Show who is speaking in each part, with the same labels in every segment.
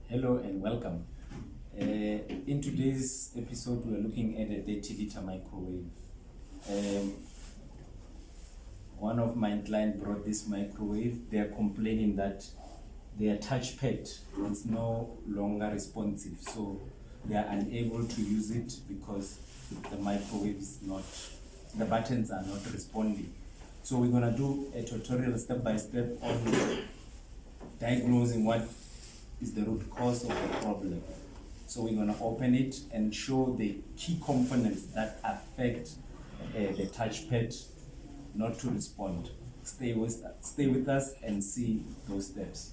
Speaker 1: Hello and welcome. In today's episode, we're looking at a 30-liter microwave. One of my clients brought this microwave. They're complaining that their touchpad is no longer responsive, so they are unable to use it because the microwave is not, the buttons are not responding. So we're gonna do a tutorial step by step on diagnosing what is the root cause of the problem. So we're going to open it and show the key components that affect the touchpad not to respond. Stay with us and see those steps.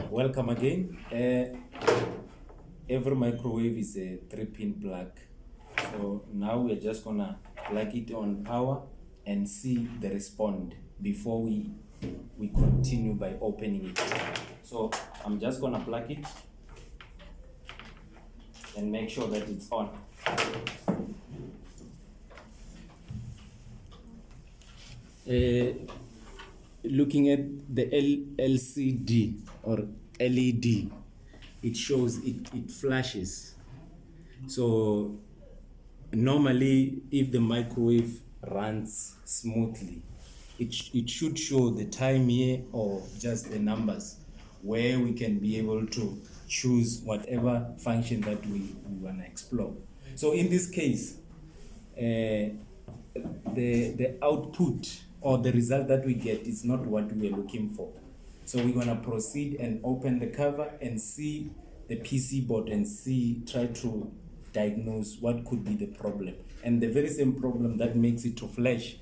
Speaker 1: Welcome again. Every microwave is a 3-pin plug. So now we're just going to plug it on power and see the response before we continue by opening it. So I'm just gonna plug it and make sure that it's on. Looking at the LCD or LED, it shows it flashes. So normally if the microwave runs smoothly, it should show the time here or just the numbers where we can be able to choose whatever function that we want to explore. So in this case, the output or the result that we get is not what we are looking for. So we're going to proceed and open the cover and see the PC board and try to diagnose what could be the problem. And the very same problem that makes it to flash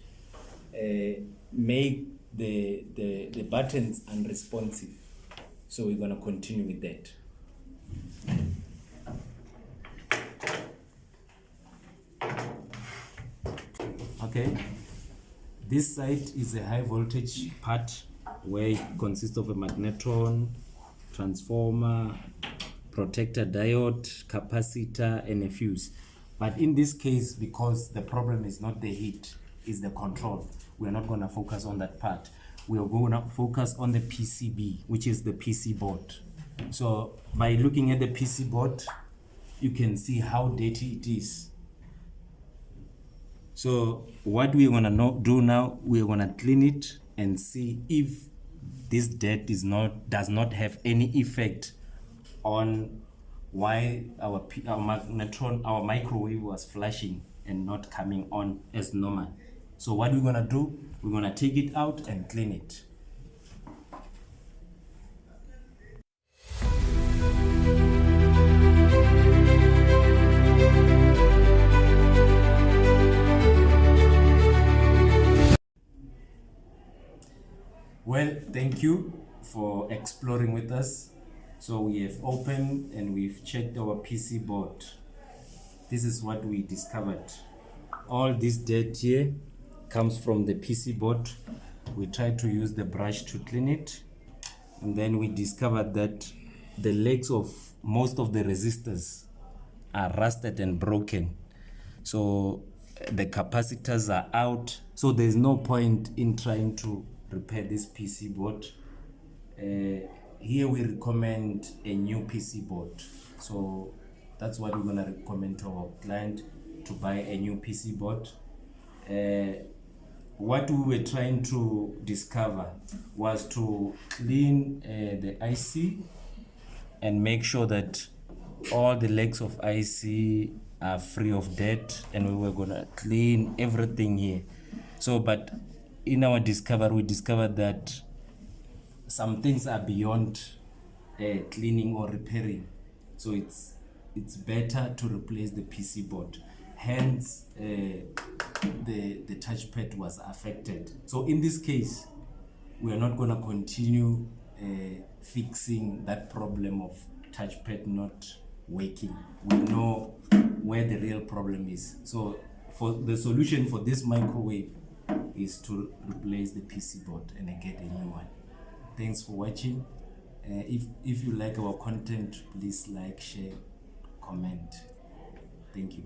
Speaker 1: make the buttons unresponsive. So we're going to continue with that. Okay, this side is a high voltage part where it consists of a magnetron, transformer, protector diode, capacitor, and a fuse. But in this case, because the problem is not the heat, is the control, we're not going to focus on that part. We're going to focus on the PCB, which is the PC board. So by looking at the PC board, you can see how dirty it is. So what we're going to do now, we're going to clean it and see if this dirt does not have any effect on why our magnetron, our microwave was flashing and not coming on as normal. So what we're going to do, we're going to take it out and clean it. Well, thank you for exploring with us. So we have opened and we've checked our PC board. This is what we discovered. All this dirt here comes from the PC board. We tried to use the brush to clean it, and then we discovered that the legs of most of the resistors are rusted and broken. So the capacitors are out, so there's no point in trying to repair this PC board. Here we recommend a new PC board. So that's what we're going to recommend to our client, to buy a new PC board. What we were trying to discover was to clean the IC and make sure that all the legs of IC are free of dirt, and we were going to clean everything here. So but in our discovery, we discovered that some things are beyond cleaning or repairing. So it's better to replace the PC board. Hence, the touchpad was affected. So in this case, we are not going to continue fixing that problem of touchpad not working. We know where the real problem is. So for the solution for this microwave is to replace the PC board and get a new one. Thanks for watching. If you like our content, please like, share, comment. Thank you.